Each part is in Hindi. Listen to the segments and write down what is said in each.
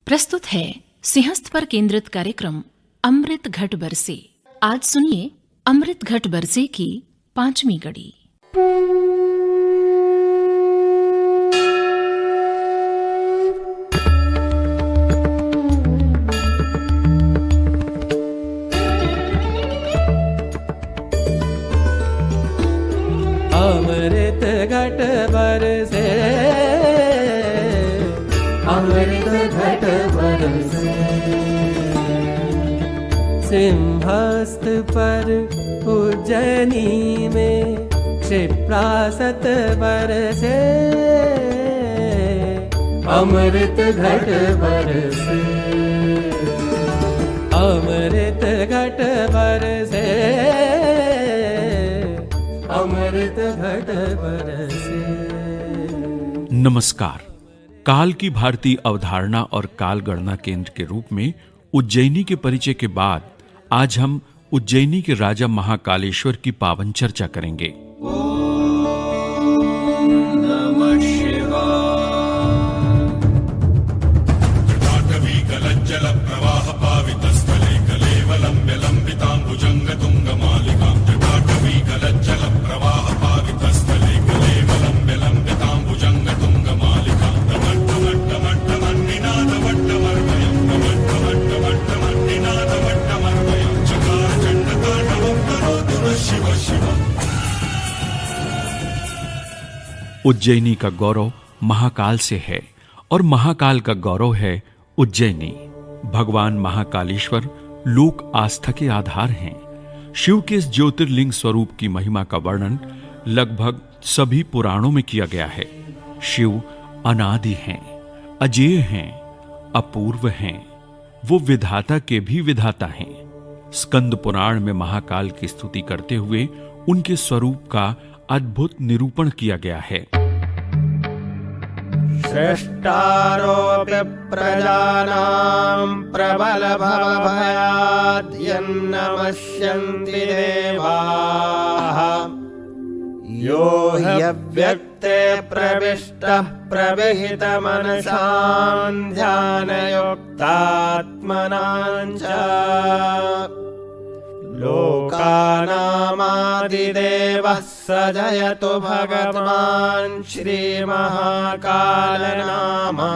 प्रस्तुत है सिंहस्थ पर केंद्रित कार्यक्रम अमृत घट बरसे। आज सुनिए अमृत घट बरसे की 5वीं कड़ी। अमृत घट बरसे, अमृत घट बरसे, सिंहस्थ पर उज्जैनी में क्षिप्रासत बरसे, अमृत घट बरसे, अमृत घट बरसे, अमृत घट बरसे। नमस्कार। काल की भारतीय अवधारणा और काल गणना केंद्र के रूप में उज्जैनी के परिचय के बाद आज हम उज्जैनी के राजा महाकालेश्वर की पावन चर्चा करेंगे। उज्जैनी का गौरव महाकाल से है और महाकाल का गौरव है उज्जैनी। भगवान महाकालेश्वर लोक आस्था के आधार हैं। शिव के इस ज्योतिर्लिंग स्वरूप की महिमा का वर्णन लगभग सभी पुराणों में किया गया है। शिव अनादि हैं, अजेय हैं, अपूर्व हैं, वो विधाता के भी विधाता हैं। स्कंद पुराण में महाकाल की स्तुति करते हुए उनके स्वरूप का अद्भुत निरूपण किया गया है। श्रेष्ठारोप्य प्रजानां प्रबल भवभयात् यन्नमस्यन्ति देवाः, यो ह्यव्यक्ते प्रविष्टः प्रविहितमनसां ध्यानयुक्तात्मनां च, लोकानामादिदेवः स जयतु भगवान् श्रीमहाकालनामा,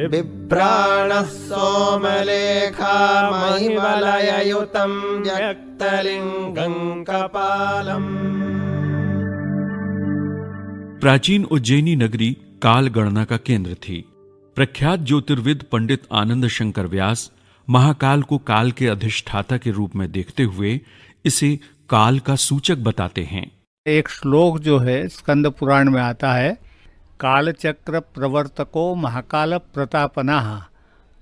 बिभ्राणः सोमलेखामहिमलययुतं व्यक्तलिङ्गं कपालम्। प्राचीन उज्जैनी नगरी काल गणना का केंद्र थी। प्रख्यात ज्योतिर्विद पंडित आनंद शंकर व्यास महाकाल को काल के अधिष्ठाता के रूप में देखते हुए इसे काल का सूचक बताते हैं। एक श्लोक जो है स्कंद पुराण में आता है, कालचक्र प्रवर्तको महाकाल प्रतापनाः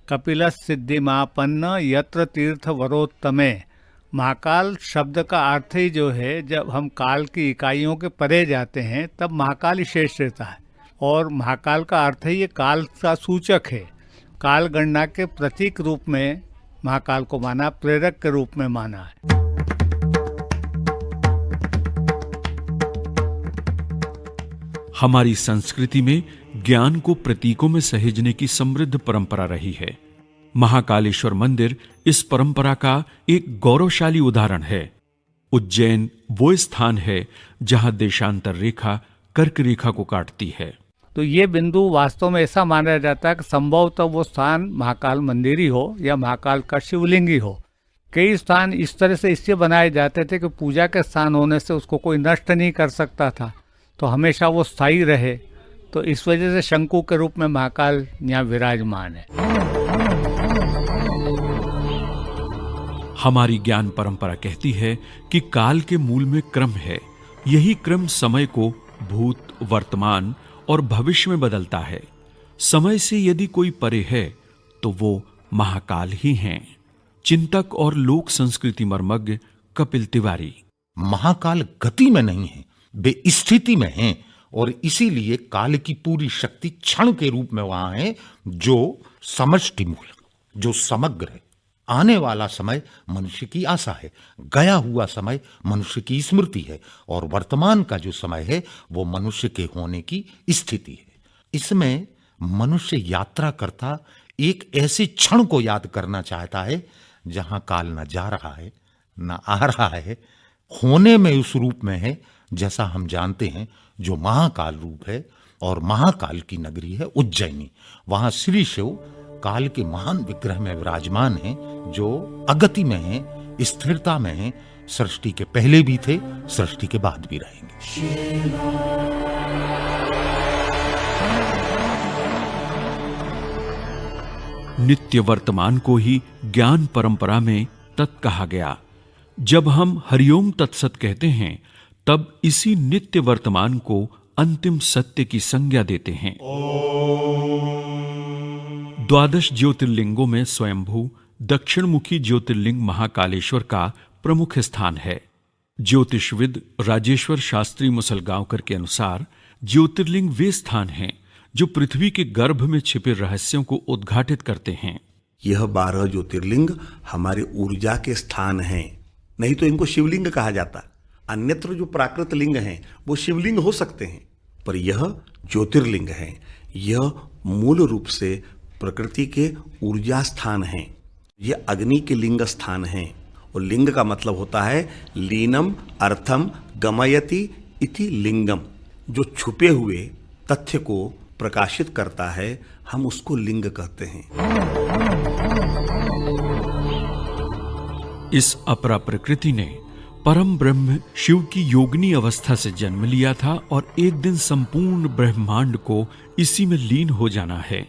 कपिल सिद्धिमापन्न यत्र तीर्थ वरोत्तमे। महाकाल शब्द का अर्थ ही जो है, जब हम काल की इकाइयों के परे जाते हैं तब महाकाल ही शेष रहता है, और महाकाल का अर्थ ही ये काल का सूचक है। काल गणना के प्रतीक रूप में महाकाल को माना, प्रेरक के रूप में माना है। हमारी संस्कृति में ज्ञान को प्रतीकों में सहेजने की समृद्ध परंपरा रही है। महाकालेश्वर मंदिर इस परंपरा का एक गौरवशाली उदाहरण है। उज्जैन वो स्थान है जहां देशांतर रेखा कर्क रेखा को काटती है। तो ये बिंदु वास्तव में ऐसा माना जाता है कि संभवतः वो स्थान महाकाल मंदिर ही हो या महाकाल का शिवलिंग ही हो। कई स्थान इस तरह से इससे बनाए जाते थे कि पूजा के स्थान होने से उसको कोई नष्ट नहीं कर सकता था, तो हमेशा वो स्थायी रहे। तो इस वजह से शंकु के रूप में महाकाल यहाँ विराजमान है। हमारी ज्ञान परंपरा कहती है कि काल के मूल में क्रम है। यही क्रम समय को भूत, वर्तमान और भविष्य में बदलता है। समय से यदि कोई परे है तो वो महाकाल ही हैं। चिंतक और लोक संस्कृति मर्मज्ञ कपिल तिवारी। महाकाल गति में नहीं है, वे स्थिति में हैं, और इसीलिए काल की पूरी शक्ति क्षण के रूप में वहां है, जो समष्टि मूल, जो समग्र है। आने वाला समय मनुष्य की आशा है, गया हुआ समय मनुष्य की स्मृति है, और वर्तमान का जो समय है वो मनुष्य के होने की स्थिति है। इसमें मनुष्य यात्रा करता एक ऐसे क्षण को याद करना चाहता है जहां काल न जा रहा है न आ रहा है, होने में उस रूप में है जैसा हम जानते हैं, जो महाकाल रूप है। और महाकाल की नगरी है उज्जैनी। वहां श्री शिव काल के महान विग्रह में विराजमान हैं, जो अगति में हैं, स्थिरता में हैं, सृष्टि के पहले भी थे, सृष्टि के बाद भी रहेंगे। नित्य वर्तमान को ही ज्ञान परंपरा में तत् कहा गया। जब हम हरिओम तत्सत कहते हैं, तब इसी नित्य वर्तमान को अंतिम सत्य की संज्ञा देते हैं। 12 ज्योतिर्लिंगों में स्वयंभू दक्षिणमुखी ज्योतिर्लिंग महाकालेश्वर का प्रमुख स्थान है। ज्योतिषविद राजेश्वर शास्त्री मुसलगांवकर के अनुसार ज्योतिर्लिंग वे स्थान हैं जो पृथ्वी के गर्भ में छिपे रहस्यों को उद्घाटित करते हैं। यह 12 ज्योतिर्लिंग हमारे ऊर्जा के स्थान हैं, नहीं तो इनको शिवलिंग कहा जाता। अन्यत्र जो प्राकृत लिंग हैं वो शिवलिंग हो सकते हैं, पर यह ज्योतिर्लिंग है। यह मूल रूप से प्रकृति के ऊर्जा स्थान हैं। यह अग्नि के लिंग स्थान हैं। और लिंग का मतलब होता है लीनम अर्थम गमयति इति लिंगम। जो छुपे हुए तथ्य को प्रकाशित करता है, हम उसको लिंग कहते हैं। इस अपरा प्रकृति ने परम ब्रह्म शिव की योगिनी अवस्था से जन्म लिया था और एक दिन संपूर्ण ब्रह्मांड को इसी में लीन हो जाना है।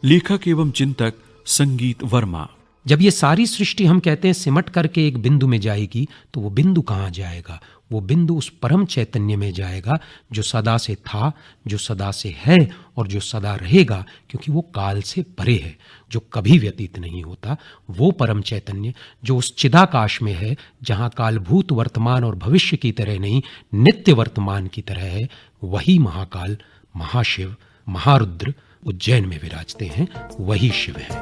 लेखक एवं चिंतक संगीत वर्मा। जब ये सारी सृष्टि हम कहते हैं सिमट करके एक बिंदु में जाएगी, तो वो बिंदु कहाँ जाएगा? वो बिंदु उस परम चैतन्य में जाएगा जो सदा से था, जो सदा से है और जो सदा रहेगा, क्योंकि वो काल से परे है, जो कभी व्यतीत नहीं होता। वो परम चैतन्य जो उस चिदाकाश में है, जहाँ काल भूत वर्तमान और भविष्य की तरह नहीं, नित्य वर्तमान की तरह है, वही महाकाल, महाशिव, महारुद्र उज्जैन में विराजते हैं, वही शिव है।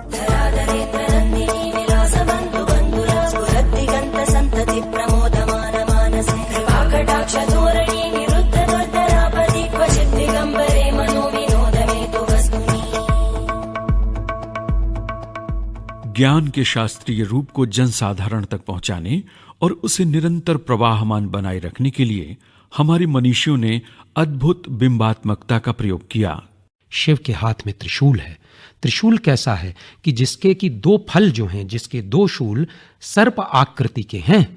ज्ञान के शास्त्रीय रूप को जनसाधारण तक पहुंचाने और उसे निरंतर प्रवाहमान बनाए रखने के लिए हमारे मनीषियों ने अद्भुत बिंबात्मकता का प्रयोग किया। शिव के हाथ में त्रिशूल है। त्रिशूल कैसा है कि जिसके कि 2 फल जो हैं, जिसके 2 शूल सर्प आकृति के हैं।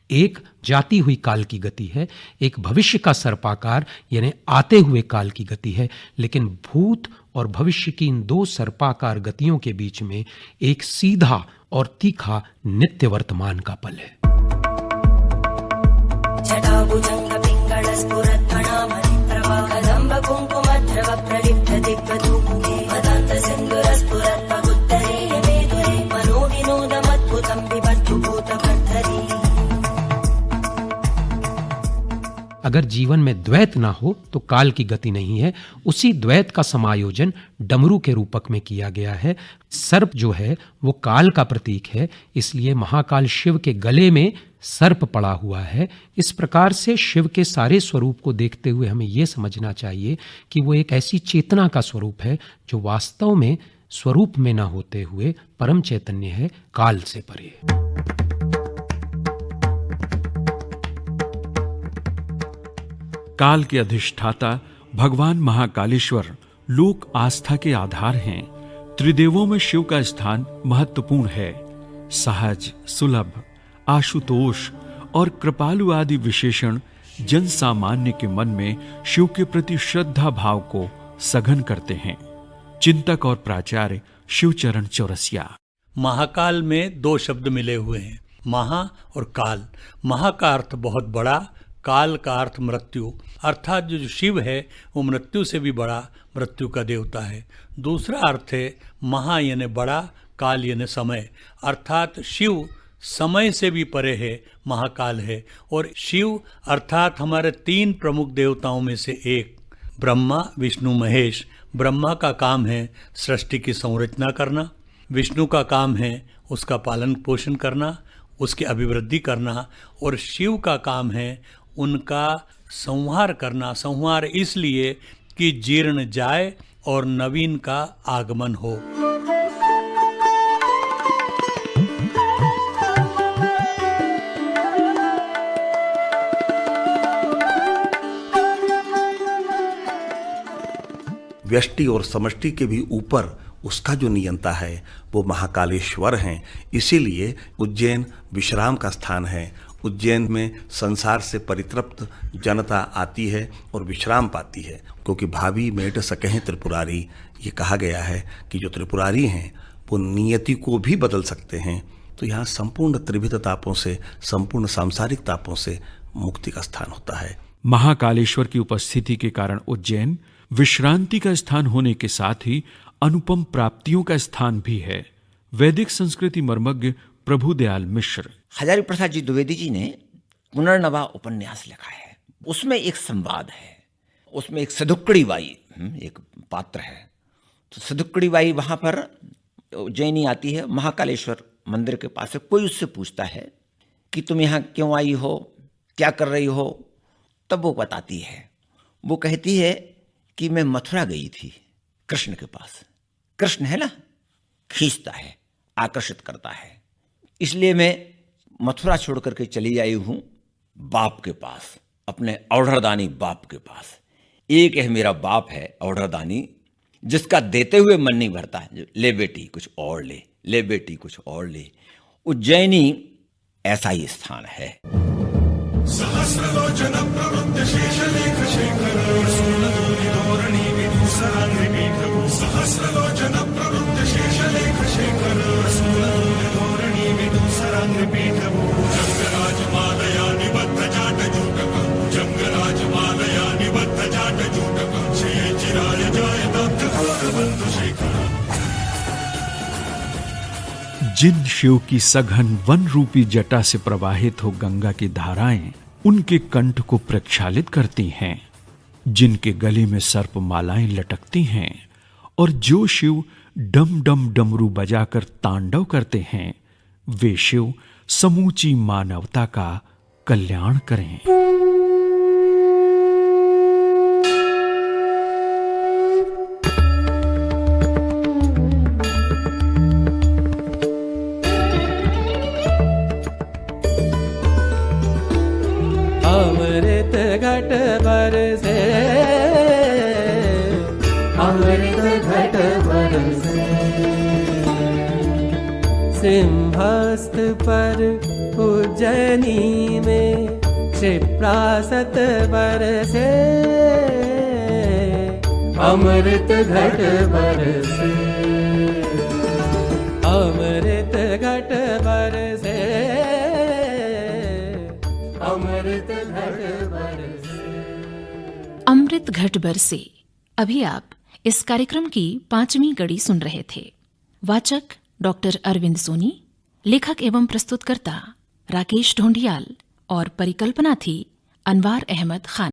एक जाती हुई काल की गति है, एक भविष्य का सर्पाकार यानी आते हुए काल की गति है। लेकिन भूत और भविष्य की इन 2 सर्पाकार गतियों के बीच में एक सीधा और तीखा नित्य वर्तमान का पल है। अगर जीवन में द्वैत ना हो तो काल की गति नहीं है। उसी द्वैत का समायोजन डमरू के रूपक में किया गया है। सर्प जो है वो काल का प्रतीक है, इसलिए महाकाल शिव के गले में सर्प पड़ा हुआ है। इस प्रकार से शिव के सारे स्वरूप को देखते हुए हमें ये समझना चाहिए कि वो एक ऐसी चेतना का स्वरूप है जो वास्तव में स्वरूप में न होते हुए परम चैतन्य है, काल से परे। काल के अधिष्ठाता भगवान महाकालेश्वर लोक आस्था के आधार हैं। त्रिदेवों में शिव का स्थान महत्वपूर्ण है। सहज, सुलभ, आशुतोष और कृपालु आदि विशेषण जन सामान्य के मन में शिव के प्रति श्रद्धा भाव को सघन करते हैं। चिंतक और प्राचार्य शिवचरण चौरसिया। महाकाल में 2 शब्द मिले हुए हैं, महा और काल। महा का अर्थ बहुत बड़ा, काल का अर्थ मृत्यु, अर्थात जो शिव है वो मृत्यु से भी बड़ा, मृत्यु का देवता है। दूसरा अर्थ है महा यानी बड़ा, काल यानी समय, अर्थात शिव समय से भी परे है, महाकाल है। और शिव अर्थात हमारे 3 प्रमुख देवताओं में से एक, ब्रह्मा, विष्णु, महेश। ब्रह्मा का काम है सृष्टि की संरचना करना, विष्णु का काम है उसका पालन पोषण करना, उसकी अभिवृद्धि करना, और शिव का काम है उनका संहार करना। संहार इसलिए कि जीर्ण जाए और नवीन का आगमन हो। व्यष्टि और समष्टि के भी ऊपर उसका जो नियंता है वो महाकालेश्वर हैं। इसीलिए उज्जैन विश्राम का स्थान है। उज्जैन में संसार से परितृप्त जनता आती है और विश्राम पाती है, क्योंकि भावी मेट सकहें त्रिपुरारी, ये कहा गया है कि जो त्रिपुरारी हैं वो नियति को भी बदल सकते हैं। तो यहाँ संपूर्ण त्रिविध तापों से, संपूर्ण सांसारिक तापों से मुक्ति का स्थान होता है। महाकालेश्वर की उपस्थिति के कारण उज्जैन विश्रांति का स्थान होने के साथ ही अनुपम प्राप्तियों का स्थान भी है। वैदिक संस्कृति मर्मज्ञ प्रभुदयाल मिश्र। हजारी प्रसाद जी द्विवेदी जी ने पुनर्नवा उपन्यास लिखा है। उसमें एक संवाद है, उसमें एक सदुक्कड़ी बाई एक पात्र है। तो सदुक्कड़ी बाई वहां पर उज्जैनी आती है, महाकालेश्वर मंदिर के पास से कोई उससे पूछता है कि तुम यहाँ क्यों आई हो, क्या कर रही हो। तब वो बताती है, वो कहती है कि मैं मथुरा गई थी कृष्ण के पास। कृष्ण है ना, खींचता है, आकर्षित करता है, इसलिए मैं मथुरा छोड़ करके चली आई हूं बाप के पास, अपने औढ़रदानी बाप के पास। एक है मेरा बाप है औढ़रदानी, जिसका देते हुए मन नहीं भरता है, ले बेटी कुछ और ले, ले बेटी कुछ और ले। उज्जैनी ऐसा ही स्थान है। सहस्रलोचन प्रवृत्त शेषलेख शेखर सूलधूलिधोरणि विदूसराङ्घ्रिपीठभू। सहस्रलोचन प्रवृत्त शेषलेख शेखर सूलधूलिधोरणि विदूसराङ्घ्रिपीठभू। जङ्गराजमालया निबद्ध जाटजूटकम्, जङ्गराजमालया निबद्ध जाटजूटकम्। श्रिये चिराय जायताब्धघोरबन्धुशेखर। जिन शिव की सघन वन रूपी जटा से प्रवाहित हो गंगा की धाराएं उनके कंठ को प्रक्षालित करती हैं, जिनके गले में सर्प मालाएं लटकती हैं, और जो शिव डम डम डमरू बजाकर तांडव करते हैं, वे शिव समूची मानवता का कल्याण करें। अमृत घट बरसे, अमृत घट बरसे। सिंहस्थ पर उज्जैनी में क्षिप्रासत बरसे, अमृत घट बरसे। अमृत घट बरसे, अमृत घट बरसे। अमृत घट बरसे। अभी आप इस कार्यक्रम की 5वीं कड़ी सुन रहे थे। वाचक डॉक्टर अरविंद सोनी, लेखक एवं प्रस्तुतकर्ता राकेश ढोंडियाल और परिकल्पना थी अनवार अहमद खान।